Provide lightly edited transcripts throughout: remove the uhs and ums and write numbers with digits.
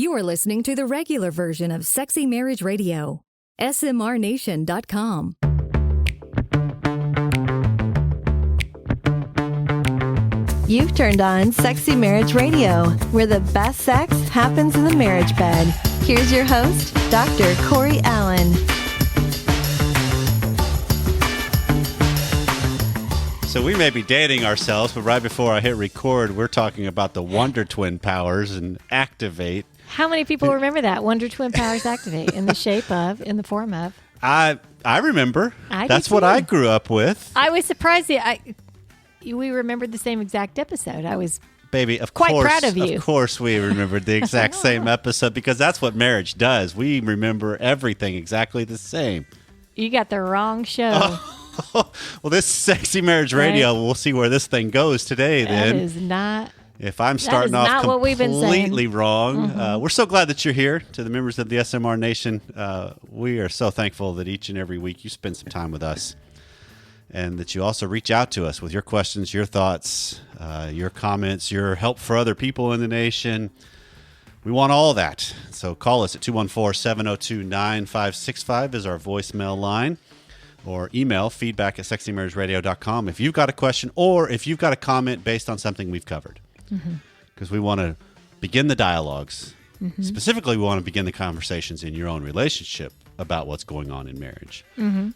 You are listening to the regular version of Sexy Marriage Radio. smrnation.com. You've turned on Sexy Marriage Radio, where the best sex happens in the marriage bed. Here's your host, Dr. Corey Allen. So we may be dating ourselves, but right before I hit record, we're talking about the Wonder Twin powers and activate. How many people remember that? Wonder Twin powers activate in the shape of, in the form of. I remember. That's what I grew up with. I was surprised that we remembered the same exact episode. I was quite proud of you. Of course we remembered the exact same episode because that's what marriage does. We remember everything exactly the same. You got the wrong show. Well, this Sexy Marriage Radio, we'll see where this thing goes today then. That is not... If I'm starting off completely wrong, Mm-hmm. we're so glad that you're here. To the members of the SMR Nation, we are so thankful that each and every week you spend some time with us and that you also reach out to us with your questions, your thoughts, your comments, your help for other people in the nation. We want all that. So call us at 214-702-9565 is our voicemail line, or email feedback@sexymarriageradio.com if you've got a question or if you've got a comment based on something we've covered. Because we want to begin the dialogues. Specifically, we want to begin the conversations in your own relationship about what's going on in marriage.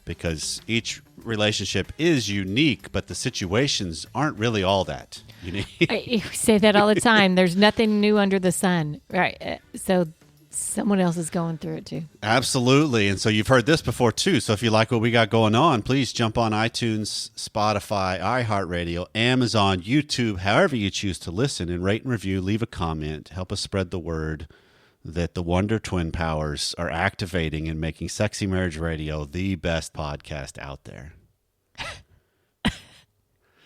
Because each relationship is unique, but the situations aren't really all that unique. You say that all the time. There's nothing new under the sun. Right. So someone else is going through it too. Absolutely. And so you've heard this before too. So if you like what we got going on, please jump on iTunes, Spotify, iHeartRadio, Amazon, YouTube, however you choose to listen, and rate and review, leave a comment, help us spread the word that the Wonder Twin powers are activating and making Sexy Marriage Radio the best podcast out there.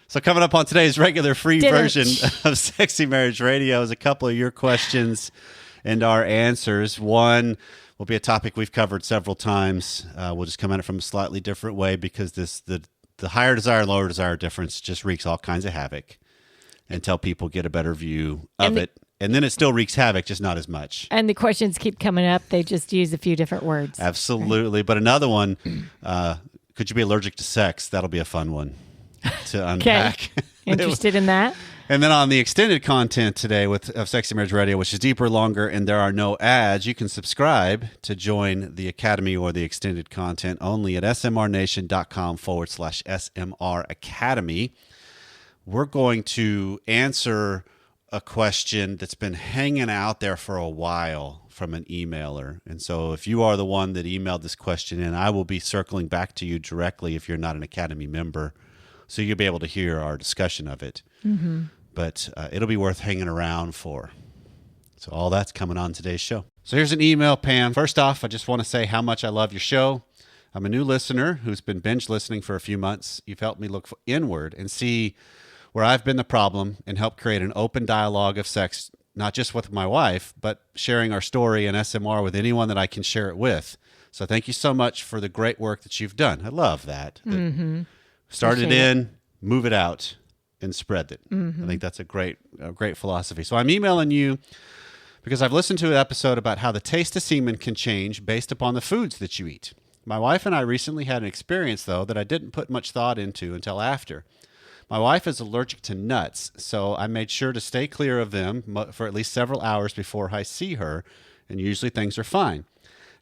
So coming up on today's regular free version of Sexy Marriage Radio is a couple of your questions and our answers. One will be a topic we've covered several times. We'll just come at it from a slightly different way because the higher desire, lower desire difference just wreaks all kinds of havoc until people get a better view of it. And then it still wreaks havoc, just not as much. And the questions keep coming up. They just use a few different words. Absolutely. Right. But another one, could you be allergic to sex? That'll be a fun one to unpack. Okay. Interested in that? And then on the extended content today of Sexy Marriage Radio, which is deeper, longer, and there are no ads, you can subscribe to join the Academy or the extended content only at smrnation.com/SMR Academy. We're going to answer a question that's been hanging out there for a while from an emailer. And so if you are the one that emailed this question in, I will be circling back to you directly if you're not an Academy member, so you'll be able to hear our discussion of it. But it'll be worth hanging around for. So all that's coming on today's show. So here's an email, Pam. First off, I just want to say how much I love your show. I'm a new listener who's been binge listening for a few months. You've helped me look inward and see where I've been the problem and help create an open dialogue of sex, not just with my wife, but sharing our story and SMR with anyone that I can share it with. So thank you so much for the great work that you've done. I love that. Start it in, move it out, and spread it. I think that's a great philosophy. So I'm emailing you because I've listened to an episode about how the taste of semen can change based upon the foods that you eat. My wife and I recently had an experience, though, that I didn't put much thought into until after. My wife is allergic to nuts, so I made sure to stay clear of them for at least several hours before I see her, and usually things are fine.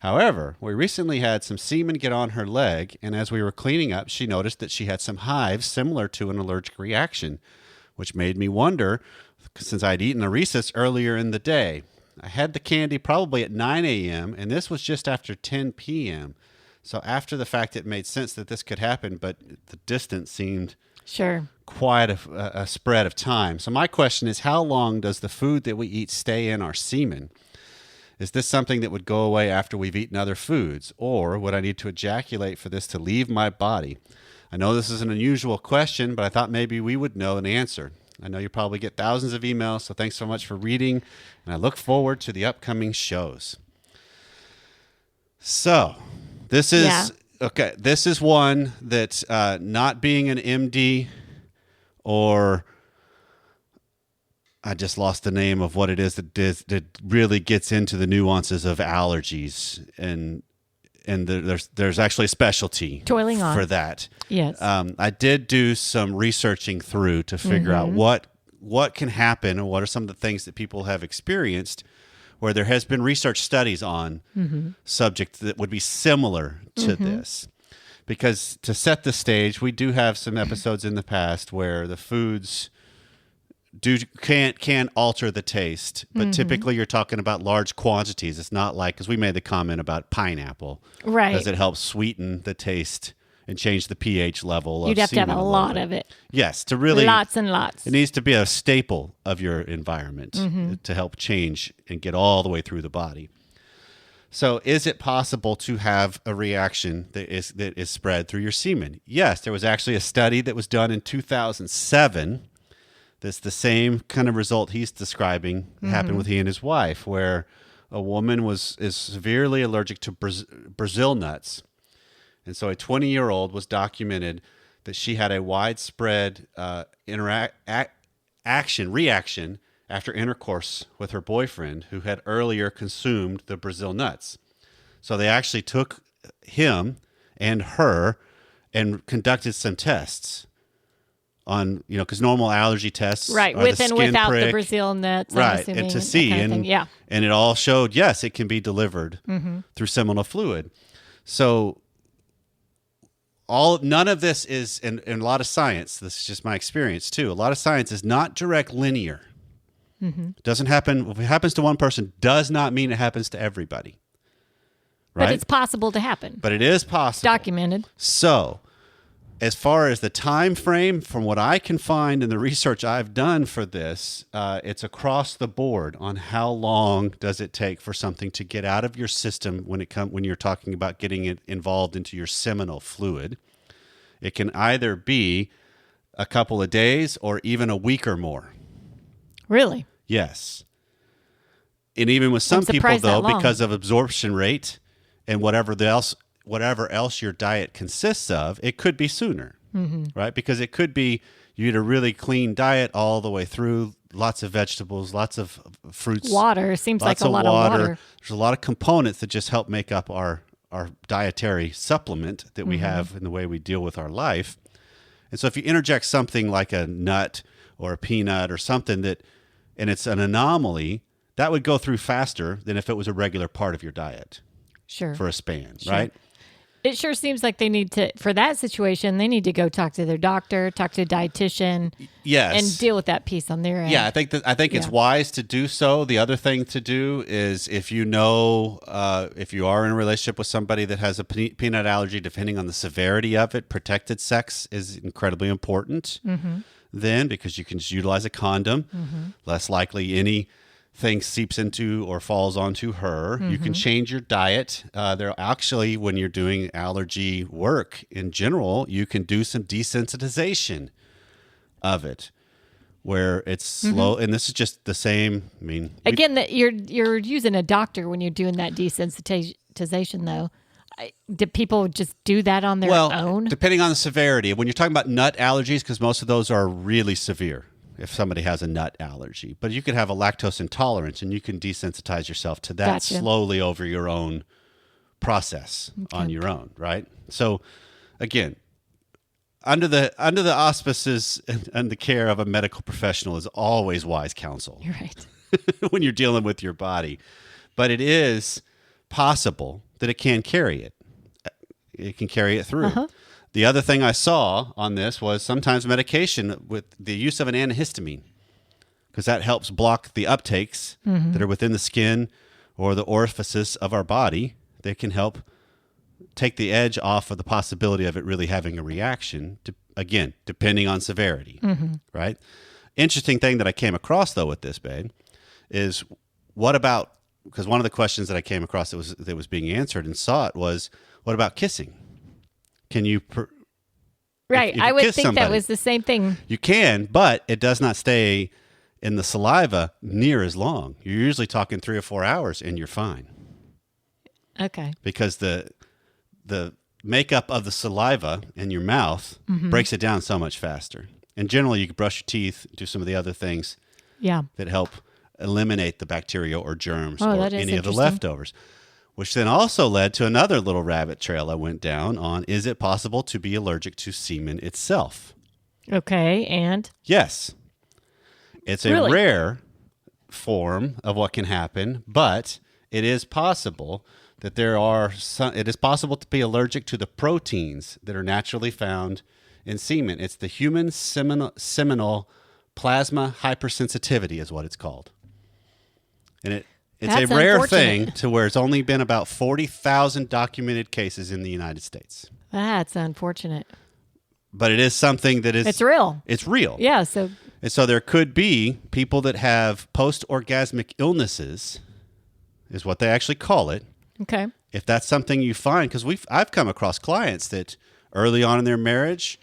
However, we recently had some semen get on her leg, and as we were cleaning up, she noticed that she had some hives similar to an allergic reaction, which made me wonder, since I'd eaten a Reese's earlier in the day. I had the candy probably at 9 a.m., and this was just after 10 p.m. So after the fact, it made sense that this could happen, but the distance seemed quite a spread of time. So my question is, how long does the food that we eat stay in our semen? Is this something that would go away after we've eaten other foods, or would I need to ejaculate for this to leave my body? I know this is an unusual question, but I thought maybe we would know an answer. I know you probably get thousands of emails, so thanks so much for reading, and I look forward to the upcoming shows. So, this is okay. This is one that not being an MD or I just lost the name of what it is that really gets into the nuances of allergies, and there's actually a specialty Toiling on. for that. Yes. I did do some researching through to figure out what can happen and what are some of the things that people have experienced where there has been research studies on subjects that would be similar to this. Because to set the stage, we do have some episodes in the past where the foods can alter the taste, but typically you're talking about large quantities. It's not like, because we made the comment about pineapple, Right. Because it helps sweeten the taste and change the pH level. You'd have to have a lot of it. Yes, to really Lots and lots. It needs to be a staple of your environment to help change and get all the way through the body. So, is it possible to have a reaction that is spread through your semen? Yes, there was actually a study that was done in 2007. That's the same kind of result he's describing happened with he and his wife, where a woman is severely allergic to Brazil nuts. And so a 20-year-old was documented that she had a widespread reaction after intercourse with her boyfriend who had earlier consumed the Brazil nuts. So they actually took him and her and conducted some tests on, because normal allergy tests Right, are with the and skin without prick, the Brazil nuts, I'm right, assuming, and to that see, kind of thing. Yeah. and it all showed, yes, it can be delivered through seminal fluid. So none of this is, in a lot of science, this is just my experience too, a lot of science is not direct linear. It doesn't happen, if it happens to one person, does not mean it happens to everybody. Right? But it's possible to happen. But it is possible. Documented. So, as far as the time frame, from what I can find in the research I've done for this, it's across the board on how long does it take for something to get out of your system when you're talking about getting it involved into your seminal fluid. It can either be a couple of days or even a week or more. Really? Yes. And even with some people, surprised that though, long. because of absorption rate and whatever else your diet consists of, it could be sooner, right? Because it could be you eat a really clean diet all the way through, lots of vegetables, lots of fruits. Water. Seems like lots a lot of water. There's a lot of components that just help make up our dietary supplement that we have in the way we deal with our life. And so if you interject something like a nut or a peanut or something and it's an anomaly, that would go through faster than if it was a regular part of your diet. Sure. For a span, Sure. right? It sure seems like they need to, for that situation, they need to go talk to their doctor, talk to a dietitian, Yes. and deal with that piece on their end. Yeah, I think it's Yeah. wise to do so. The other thing to do is if you are in a relationship with somebody that has a peanut allergy, depending on the severity of it, protected sex is incredibly important. Then, because you can just utilize a condom, less likely anything seeps into or falls onto her. You can change your diet. There actually, when you're doing allergy work in general, you can do some desensitization of it, where it's slow. And this is just the same. I mean, Again, that you're using a doctor when you're doing that desensitization, though. Do people just do that on their own? Depending on the severity. When you're talking about nut allergies, because most of those are really severe if somebody has a nut allergy. But you could have a lactose intolerance, and you can desensitize yourself to that Gotcha. slowly over your own process on your own, right? So, again, under the auspices and the care of a medical professional is always wise counsel. You're right. when you're dealing with your body. But it is possible that it can carry it. It can carry it through. The other thing I saw on this was sometimes medication with the use of an antihistamine, because that helps block the uptakes that are within the skin or the orifices of our body. They can help take the edge off of the possibility of it really having a reaction, again, depending on severity, right? Interesting thing that I came across, though, with this, babe, is what about, because one of the questions that I came across that was being answered and saw it was, what about kissing? Can you... Right. if you I would kiss think somebody, that was the same thing. You can, but it does not stay in the saliva near as long. You're usually talking 3 or 4 hours and you're fine. Okay. Because the makeup of the saliva in your mouth breaks it down so much faster. And generally, you can brush your teeth, do some of the other things Yeah. that help eliminate the bacteria or germs Oh, or that is any of the interesting. leftovers. Which then also led to another little rabbit trail I went down on, is it possible to be allergic to semen itself? Okay. And Yes. It's a Really? rare form of what can happen, but it is possible that it is possible to be allergic to the proteins that are naturally found in semen. It's the human seminal plasma hypersensitivity is what it's called. And it's That's a rare unfortunate. thing to where it's only been about 40,000 documented cases in the United States. that's unfortunate. But it is something that is... It's real. It's real. Yeah. So And so there could be people that have post-orgasmic illnesses, is what they actually call it. okay. If that's something you find, because I've come across clients that early on in their marriage,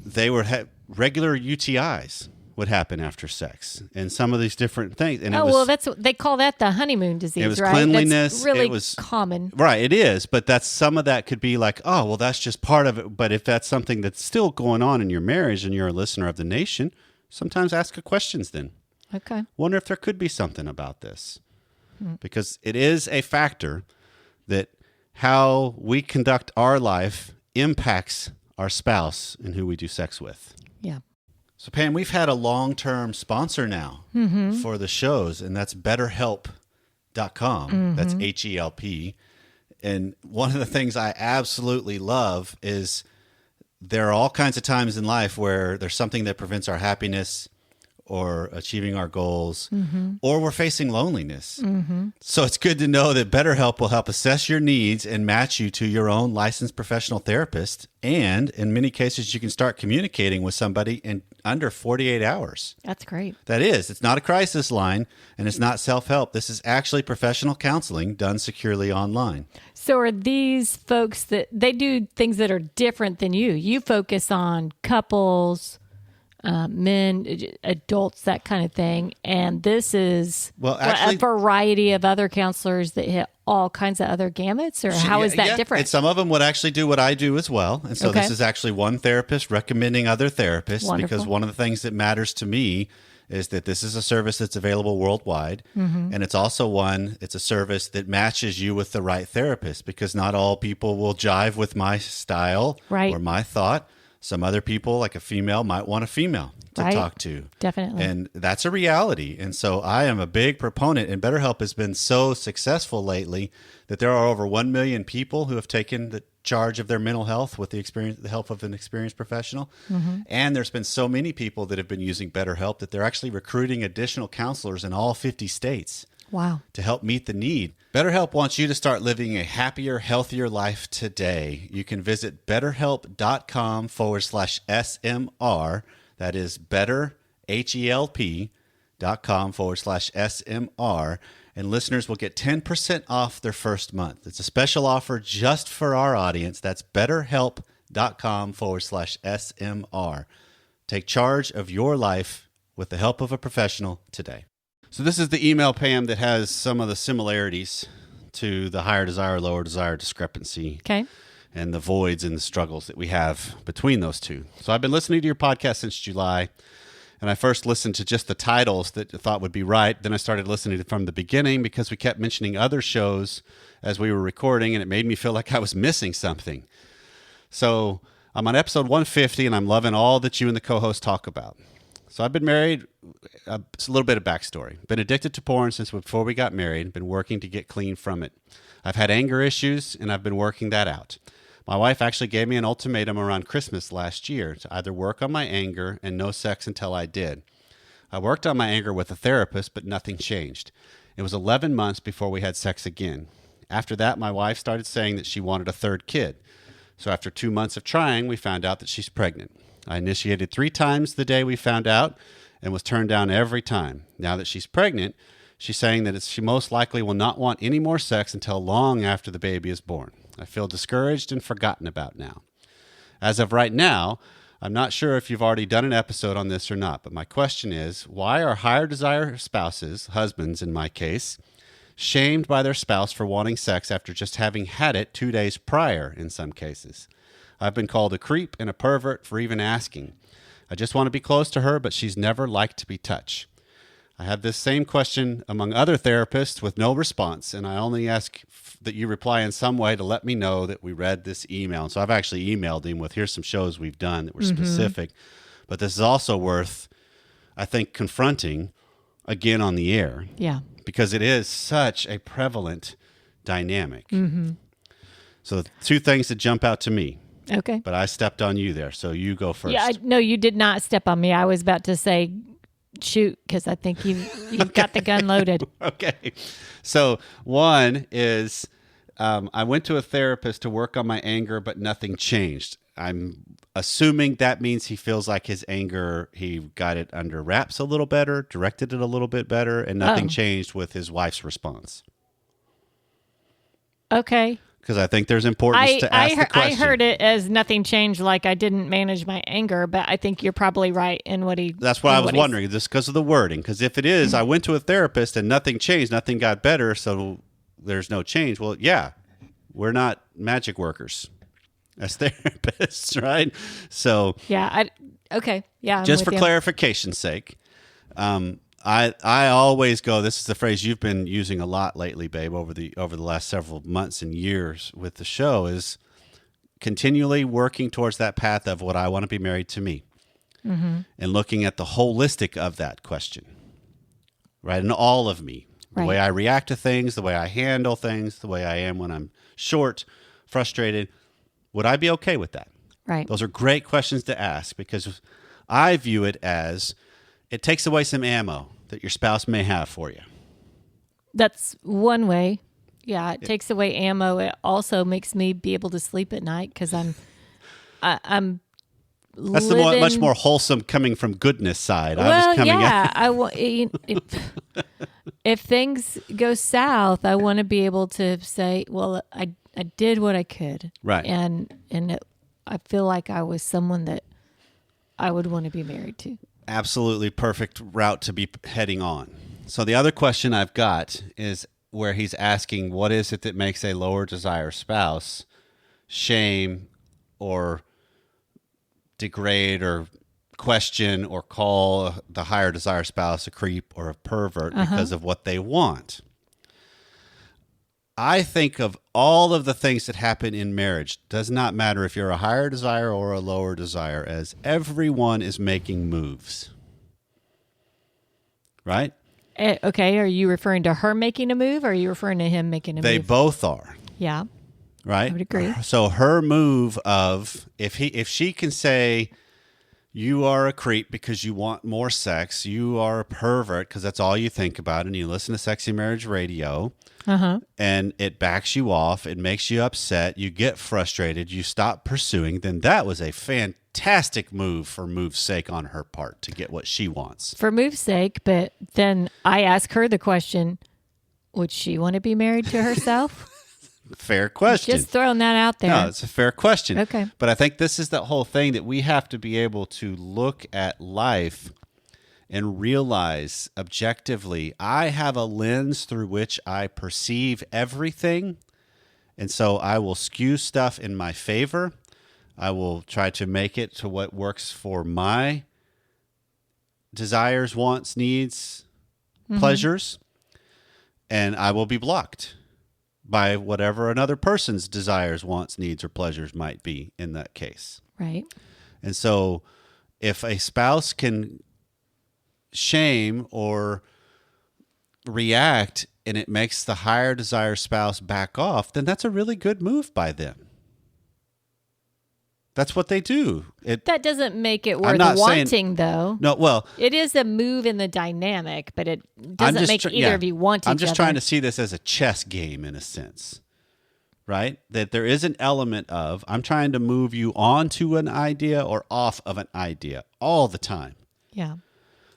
they were regular UTIs would happen after sex, and some of these different things. And They call that the honeymoon disease, it was right? cleanliness. That's really it was common. Right, it is. But some of that could be like, oh, well, that's just part of it. But if that's something that's still going on in your marriage and you're a listener of the nation, sometimes ask questions then. Okay. Wonder if there could be something about this. Because it is a factor that how we conduct our life impacts our spouse and who we do sex with. Yeah. So, Pam, we've had a long-term sponsor now for the shows, and that's BetterHelp.com. That's HELP. And one of the things I absolutely love is there are all kinds of times in life where there's something that prevents our happiness or achieving our goals, or we're facing loneliness. So it's good to know that BetterHelp will help assess your needs and match you to your own licensed professional therapist. And in many cases, you can start communicating with somebody in under 48 hours. That's great. That is, it's not a crisis line and it's not self-help. This is actually professional counseling done securely online. So are these folks that they do things that are different than you? You focus on couples, men, adults, that kind of thing. And this is Well, actually- a variety of other counselors that hit all kinds of other gamuts, or how is that Yeah, different? And some of them would actually do what I do as well. And so Okay. this is actually one therapist recommending other therapists. Wonderful. Because one of the things that matters to me is that this is a service that's available worldwide. And it's also it's a service that matches you with the right therapist, because not all people will jive with my style Right. or my thought. Some other people, like a female, might want a female to Right. talk to. Definitely. And that's a reality. And so I am a big proponent, and BetterHelp has been so successful lately that there are over 1 million people who have taken the charge of their mental health with the help of an experienced professional. And there's been so many people that have been using BetterHelp that they're actually recruiting additional counselors in all 50 states Wow. to help meet the need. BetterHelp wants you to start living a happier, healthier life today. You can visit betterhelp.com/SMR. That is betterhelp.com/SMR. And listeners will get 10% off their first month. It's a special offer just for our audience. That's betterhelp.com/SMR. Take charge of your life with the help of a professional today. So this is the email, Pam, that has some of the similarities to the higher desire, lower desire discrepancy Okay. and the voids and the struggles that we have between those two. So I've been listening to your podcast since July, and I first listened to just the titles that I thought would be right. Then I started listening from the beginning because we kept mentioning other shows as we were recording, and it made me feel like I was missing something. So I'm on episode 150, and I'm loving all that you and the co-host talk about. So I've been married. It's a little bit of backstory. Been addicted to porn since before we got married. Been working to get clean from it. I've had anger issues, and I've been working that out. My wife actually gave me an ultimatum around Christmas last year to either work on my anger and no sex until I did. I worked on my anger with a therapist, but nothing changed. It was 11 months before we had sex again. After that, my wife started saying that she wanted a third kid. So after 2 months of trying, we found out that she's pregnant. I initiated 3 times the day we found out and was turned down every time. Now that she's pregnant, she's saying that she most likely will not want any more sex until long after the baby is born. I feel discouraged and forgotten about now. As of right now, I'm not sure if you've already done an episode on this or not, but my question is, why are higher desire spouses, husbands in my case, shamed by their spouse for wanting sex after just having had it 2 days prior in some cases? I've been called a creep and a pervert for even asking. I just want to be close to her, but she's never liked to be touched. I have this same question among other therapists with no response, and I only ask that you reply in some way to let me know that we read this email. And so I've actually emailed him with, here's some shows we've done that were specific, but this is also worth, I think, confronting again on the air. Yeah. Because it is such a prevalent dynamic. So the two things that jump out to me, Okay. but I stepped on you there, so you go first. Yeah, no, you did not step on me. I was about to say shoot because I think you've got the gun loaded. Okay. So one is I went to a therapist to work on my anger, but nothing changed. I'm assuming that means he feels like his anger, he got it under wraps a little better, directed it a little bit better, and nothing changed with his wife's response. Okay. Because I think there's importance to ask the question. I heard it as nothing changed, like I didn't manage my anger, but I think you're probably right in what he... That's what I was wondering, just because of the wording. Because if it is, I went to a therapist and nothing changed, nothing got better, so there's no change. Well, yeah, we're not magic workers as therapists, right? So... Yeah, okay. Yeah, I'm just with for you. clarification's sake, I always go, this is the phrase you've been using a lot lately, babe, over the last several months and years with the show, is continually working towards that path of what I want to be married to me, and looking at the holistic of that question, right? And all of me, the way I react to things, the way I handle things, the way I am when I'm short, frustrated. Would I be okay with that? Right. Those are great questions to ask, because I view it as it takes away some ammo that your spouse may have for you. That's one way. Yeah, it takes away ammo. It also makes me be able to sleep at night because I'm That's the much more wholesome coming from goodness side. If things go south, I want to be able to say, well, I did what I could. Right. I feel like I was someone that I would want to be married to. Absolutely perfect route to be heading on. So the other question I've got is where he's asking, what is it that makes a lower desire spouse shame or degrade or question or call the higher desire spouse a creep or a pervert because of what they want? I think of all of the things that happen in marriage, does not matter if you're a higher desire or a lower desire, as everyone is making moves. Right? Okay, are you referring to her making a move or are you referring to him making a move? They both are. Yeah. Right? I would agree. So her move of, if she can say, you are a creep because you want more sex, you are a pervert because that's all you think about, and you listen to Sexy Marriage Radio, and it backs you off, it makes you upset, you get frustrated, you stop pursuing, then that was a fantastic move for move's sake on her part to get what she wants. For move's sake, but then I ask her the question, would she want to be married to herself? Fair question. Just throwing that out there. No, it's a fair question. Okay. But I think this is the whole thing, that we have to be able to look at life and realize objectively, I have a lens through which I perceive everything. And so I will skew stuff in my favor. I will try to make it to what works for my desires, wants, needs, pleasures. And I will be blocked by whatever another person's desires, wants, needs, or pleasures might be in that case. Right. And so if a spouse can shame or react and it makes the higher desire spouse back off, then that's a really good move by them. That's what they do. That doesn't make it worth wanting, though. No, well, it is a move in the dynamic, but it doesn't make either of you want each other. I'm just trying to see this as a chess game in a sense, right? That there is an element of, I'm trying to move you onto an idea or off of an idea all the time. Yeah.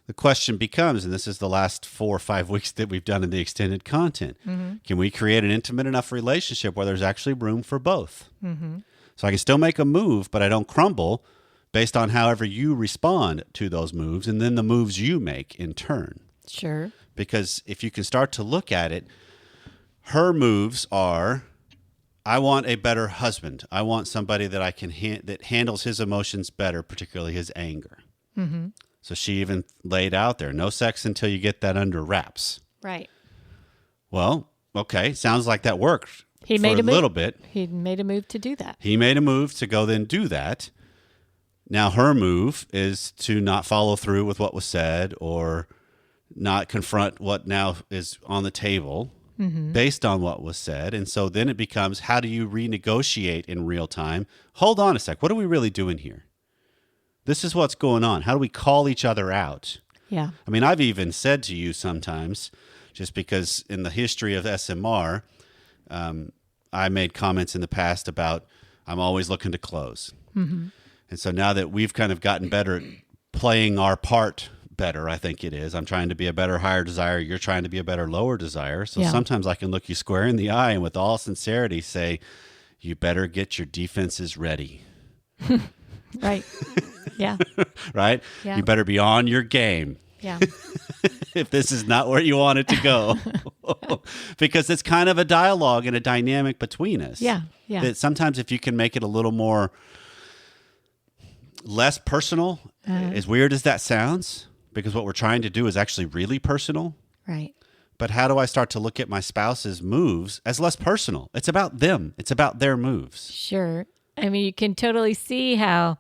The question becomes, and this is the last 4 or 5 weeks that we've done in the extended content, can we create an intimate enough relationship where there's actually room for both? So I can still make a move, but I don't crumble based on however you respond to those moves and then the moves you make in turn. Sure. Because if you can start to look at it, her moves are, I want a better husband. I want somebody that I can that handles his emotions better, particularly his anger. So she even laid out there, no sex until you get that under wraps. Right. Well, okay. Sounds like that worked He for made a a move. little bit. He made a move to do that. He made a move to go then do that. Now her move is to not follow through with what was said or not confront what now is on the table based on what was said. And so then it becomes, how do you renegotiate in real time? Hold on a sec. What are we really doing here? This is what's going on. How do we call each other out? Yeah. I mean, I've even said to you sometimes, just because in the history of SMR, I made comments in the past about I'm always looking to close. And so now that we've kind of gotten better at playing our part better, I think it is. I'm trying to be a better higher desire. You're trying to be a better lower desire. So Yeah. sometimes I can look you square in the eye and with all sincerity say, you better get your defenses ready. Right. Yeah. Right? Yeah. You better be on your game Yeah. if this is not where you want it to go. Because it's kind of a dialogue and a dynamic between us. Yeah. Yeah. That sometimes if you can make it a little more less personal, as weird as that sounds, because what we're trying to do is actually really personal. Right. But how do I start to look at my spouse's moves as less personal? It's about them. It's about their moves. Sure. I mean, you can totally see how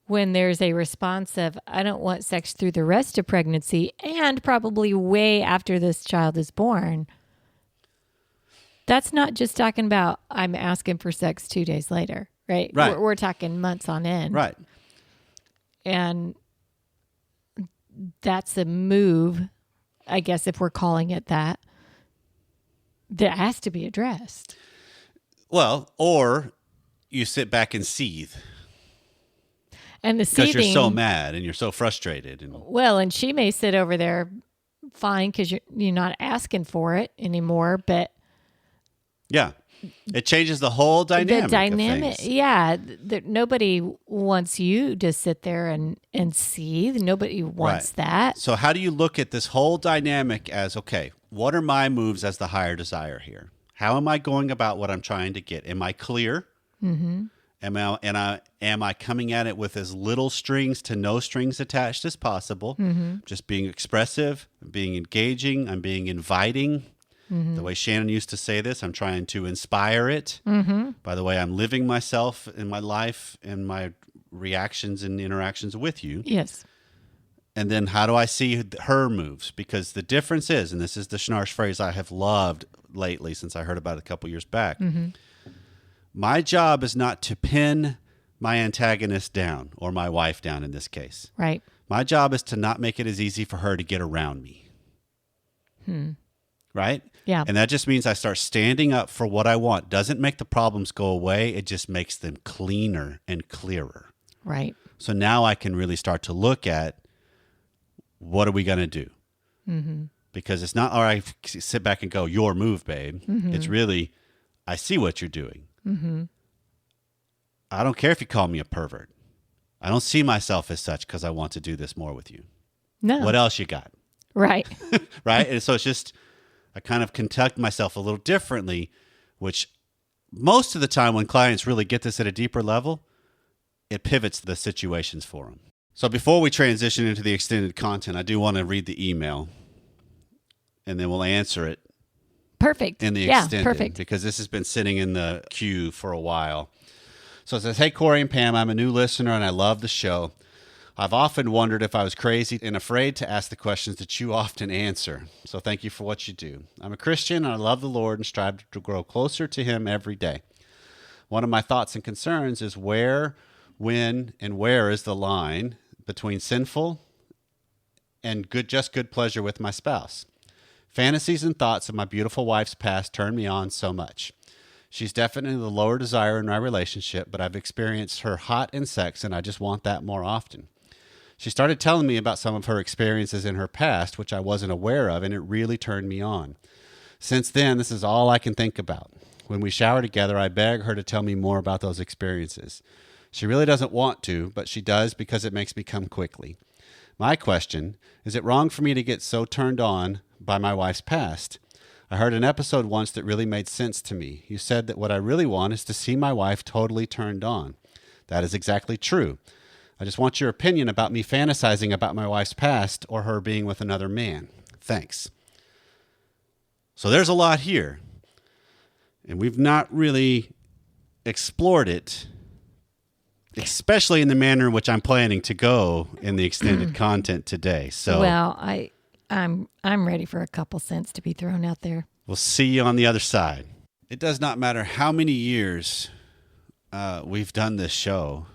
when there's a response of, I don't want sex through the rest of pregnancy and probably way after this child is born, that's not just talking about, I'm asking for sex 2 days later, right? Right. We're talking months on end. Right. And that's a move, I guess, if we're calling it that, that has to be addressed. Well, or you sit back and seethe And the because seething, you're so mad and you're so frustrated. And well, and she may sit over there fine because you're not asking for it anymore, but yeah, it changes the whole dynamic. the dynamic, of things. yeah, nobody wants you to sit there and seethe. Nobody wants Right. that. So how do you look at this whole dynamic as, okay, what are my moves as the higher desire here? How am I going about what I'm trying to get? Am I clear? Mm-hmm. Am I coming at it with as little strings to no strings attached as possible? Mm-hmm. Just being expressive, being engaging, I'm being inviting. Mm-hmm. The way Shannon used to say this, I'm trying to inspire it. Mm-hmm. By the way, I'm living myself in my life and my reactions and interactions with you. Yes. And then how do I see her moves? Because the difference is, and this is the Schnarch phrase I have loved lately since I heard about it a couple years back. Mm-hmm. My job is not to pin my antagonist down, or my wife down in this case. Right. My job is to not make it as easy for her to get around me. Right? Yeah. And that just means I start standing up for what I want. Doesn't make the problems go away. It just makes them cleaner and clearer. Right. So now I can really start to look at, what are we going to do? Mm-hmm. Because it's not, all right, sit back and go, your move, babe. Mm-hmm. It's really, I see what you're doing. Mm-hmm. I don't care if you call me a pervert. I don't see myself as such because I want to do this more with you. No. What else you got? Right. Right? And so it's just, I kind of conduct myself a little differently, which most of the time when clients really get this at a deeper level, it pivots the situations for them. So before we transition into the extended content, I do want to read the email, and then we'll answer it Perfect. in the yeah, extended. perfect. Because this has been sitting in the queue for a while. So it says, hey, Corey and Pam, I'm a new listener, and I love the show. I've often wondered if I was crazy and afraid to ask the questions that you often answer. So thank you for what you do. I'm a Christian, and I love the Lord and strive to grow closer to Him every day. One of my thoughts and concerns is where, when, and where is the line between sinful and just good pleasure with my spouse. Fantasies and thoughts of my beautiful wife's past turn me on so much. She's definitely the lower desire in our relationship, but I've experienced her hot in sex, and I just want that more often. She started telling me about some of her experiences in her past, which I wasn't aware of, and it really turned me on. Since then, this is all I can think about. When we shower together, I beg her to tell me more about those experiences. She really doesn't want to, but she does because it makes me come quickly. My question, is it wrong for me to get so turned on by my wife's past? I heard an episode once that really made sense to me. You said that what I really want is to see my wife totally turned on. That is exactly true. I just want your opinion about me fantasizing about my wife's past or her being with another man. Thanks. So there's a lot here. And we've not really explored it, especially in the manner in which I'm planning to go in the extended content today. So, well, I'm ready for a couple cents to be thrown out there. We'll see you on the other side. It does not matter how many years we've done this show.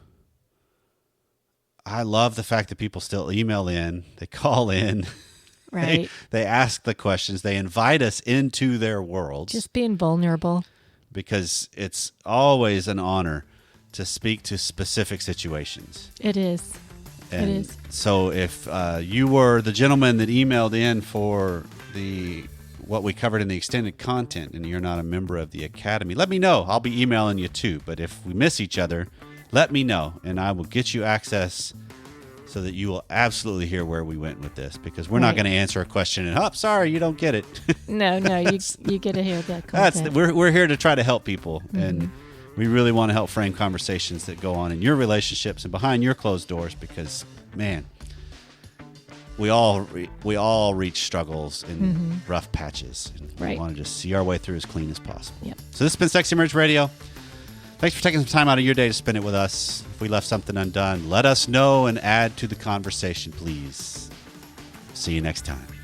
I love the fact that people still email in, they call in, right? They ask the questions, they invite us into their worlds. Just being vulnerable. Because it's always an honor to speak to specific situations. It is. And it is. So if you were the gentleman that emailed in for what we covered in the extended content and you're not a member of the Academy, let me know. I'll be emailing you too. But if we miss each other, let me know, and I will get you access so that you will absolutely hear where we went with this, because we're not going to answer a question and, sorry, you don't get it. No, you get to hear that content. We're here to try to help people, and we really want to help frame conversations that go on in your relationships and behind your closed doors, because, man, we all reach struggles in rough patches, and we want to just see our way through as clean as possible. Yep. So this has been Sexy Marriage Radio. Thanks for taking some time out of your day to spend it with us. If we left something undone, let us know and add to the conversation, please. See you next time.